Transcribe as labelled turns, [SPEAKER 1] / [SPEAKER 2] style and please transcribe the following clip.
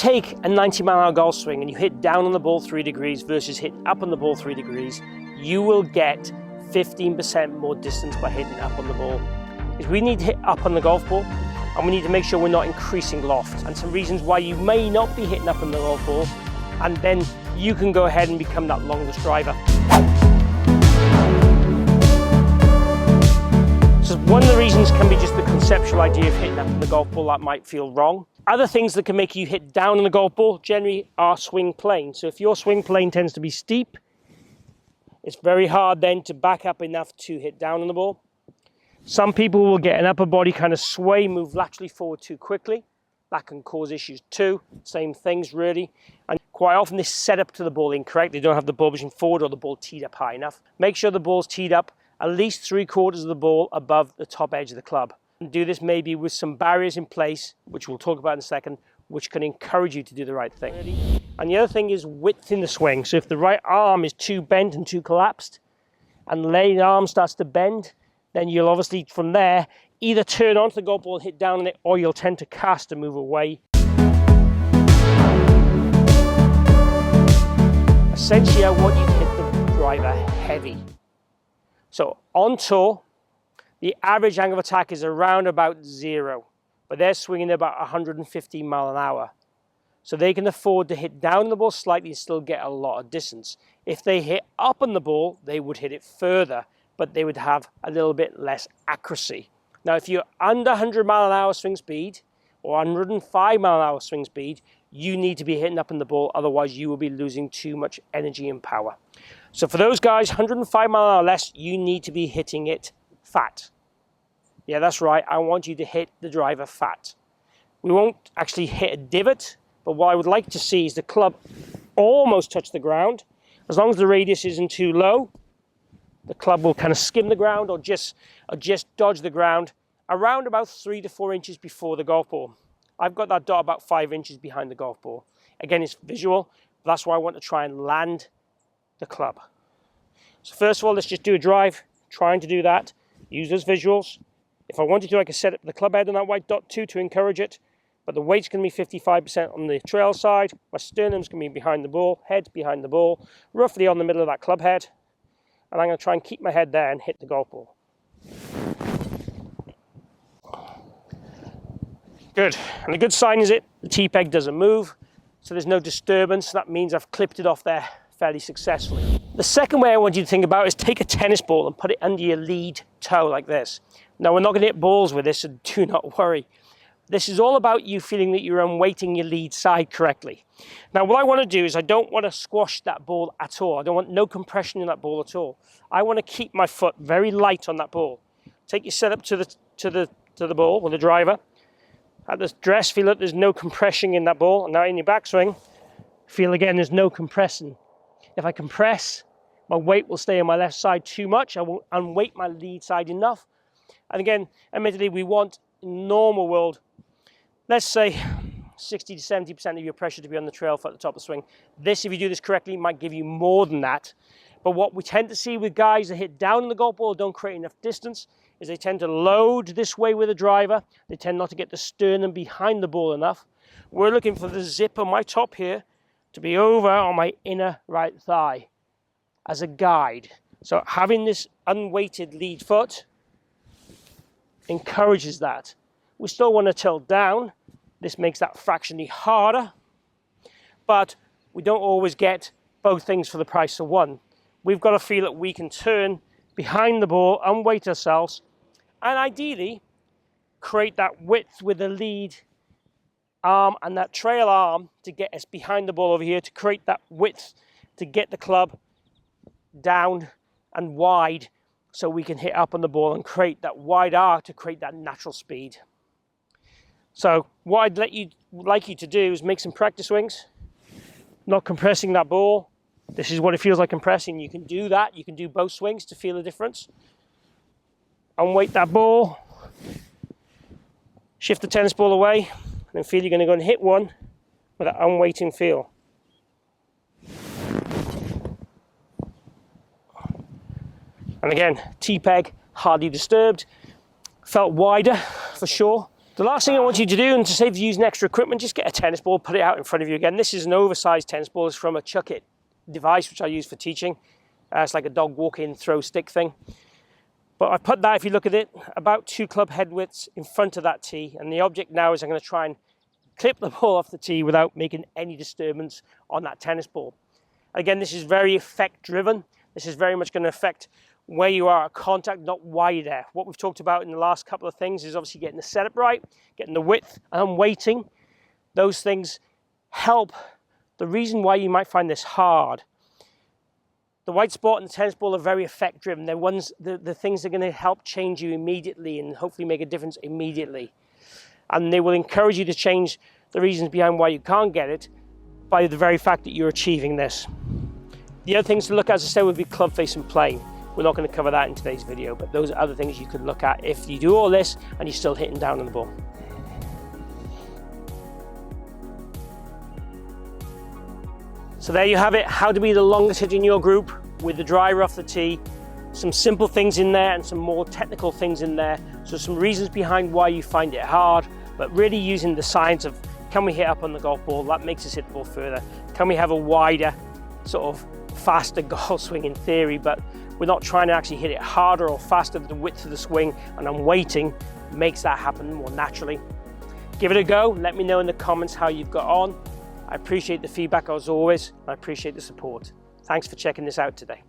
[SPEAKER 1] Take a 90-mile-an-hour golf swing and you hit down on the ball 3 degrees versus hit up on the ball 3 degrees, you will get 15% more distance by hitting up on the ball. Because we need to hit up on the golf ball, and we need to make sure we're not increasing loft. And some reasons why you may not be hitting up on the golf ball, and then you can go ahead and become that longest driver. So one of the reasons can be just the conceptual idea of hitting up on the golf ball that might feel wrong. Other things that can make you hit down on the golf ball generally are swing plane. So if your swing plane tends to be steep, it's very hard then to back up enough to hit down on the ball. Some people will get an upper body kind of sway, move laterally forward too quickly. That can cause issues too. Same things really. And quite often they set up to the ball incorrect. They don't have the ball pushing forward or the ball teed up high enough. Make sure the ball's teed up at least 3/4 of the ball above the top edge of the club. And do this maybe with some barriers in place, which we'll talk about in a second, which can encourage you to do the right thing. And the other thing is width in the swing. So if the right arm is too bent and too collapsed, and the left arm starts to bend, then you'll obviously from there either turn onto the golf ball and hit down on it, or you'll tend to cast and move away. Essentially, I want you to hit the driver heavy. So on tour, the average angle of attack is around about 0, but they're swinging about 150 miles an hour. So they can afford to hit down the ball slightly and still get a lot of distance. If they hit up on the ball, they would hit it further, but they would have a little bit less accuracy. Now, if you're under 100 mile an hour swing speed or 105 mile an hour swing speed, you need to be hitting up on the ball, otherwise you will be losing too much energy and power. So for those guys, 105 mile an hour or less, you need to be hitting it fat. Yeah, that's right. I want you to hit the driver fat. We won't actually hit a divot, but what I would like to see is the club almost touch the ground. As long as the radius isn't too low, the club will kind of skim the ground or just dodge the ground around about 3 to 4 inches before the golf ball. I've got that dot about 5 inches behind the golf ball. Again, it's visual, but that's why I want to try and land the club. So first of all, let's just do a drive, trying to do that. Use those visuals. If I wanted to, I could set up the club head on that white dot too to encourage it, but the weight's going to be 55% on the trail side. My sternum's going to be behind the ball, head's behind the ball, roughly on the middle of that club head. And I'm going to try and keep my head there and hit the golf ball. Good. And the good sign is the tee peg doesn't move, so there's no disturbance. That means I've clipped it off there fairly successfully. The second way I want you to think about is take a tennis ball and put it under your lead toe like this. Now, we're not going to hit balls with this, so do not worry. This is all about you feeling that you're unweighting your lead side correctly. Now, what I want to do is I don't want to squash that ball at all. I don't want no compression in that ball at all. I want to keep my foot very light on that ball. Take your setup to the ball with the driver. At the dress, feel that there's no compression in that ball. And now in your backswing, feel again there's no compressing. If I compress, my weight will stay on my left side too much. I won't unweight my lead side enough. And again, admittedly, we want in the normal world, let's say 60 to 70% of your pressure to be on the trail foot at the top of the swing. This, if you do this correctly, might give you more than that. But what we tend to see with guys that hit down on the golf ball, don't create enough distance, is they tend to load this way with a driver. They tend not to get the sternum behind the ball enough. We're looking for the zip on my top here to be over on my inner right thigh as a guide. So having this unweighted lead foot encourages that. We still want to tilt down. This makes that fractionally harder, but we don't always get both things for the price of one. We've got to feel that we can turn behind the ball, unweight ourselves, and ideally create that width with the lead arm and that trail arm to get us behind the ball over here, to create that width to get the club down and wide so we can hit up on the ball and create that wide arc to create that natural speed. So what I'd like you to do is make some practice swings, not compressing that ball. This is what it feels like compressing. You can do that. You can do both swings to feel the difference. Unweight that ball. Shift the tennis ball away. And then feel you're going to go and hit one with that unweighting feel. And again, tee peg, hardly disturbed. Felt wider for sure. The last thing I want you to do, and to save you using extra equipment, just get a tennis ball, put it out in front of you again. This is an oversized tennis ball. It's from a Chuck It device, which I use for teaching. It's like a dog walk-in throw stick thing. But I put that, if you look at it, about 2 club head widths in front of that tee. And the object now is I'm going to try and clip the ball off the tee without making any disturbance on that tennis ball. Again, this is very effect driven. This is very much going to affect where you are at contact, not why you're there. What we've talked about in the last couple of things is obviously getting the setup right, getting the width and weighting. Those things help. The reason why you might find this hard, the white spot and the tennis ball are very effect driven. They're the things that are going to help change you immediately and hopefully make a difference immediately. And they will encourage you to change the reasons behind why you can't get it by the very fact that you're achieving this. The other things to look at, as I said, would be club face and plane. We're not going to cover that in today's video, but those are other things you could look at if you do all this and you're still hitting down on the ball. So there you have it, how to be the longest hitter in your group with the driver off the tee. Some simple things in there and some more technical things in there. So some reasons behind why you find it hard, but really using the science of, can we hit up on the golf ball? That makes us hit the ball further. Can we have a wider, sort of faster golf swing in theory, but we're not trying to actually hit it harder or faster than the width of the swing, and I'm weighting makes that happen more naturally. Give it a go. Let me know in the comments how you've got on. I appreciate the feedback as always. I appreciate the support. Thanks for checking this out today.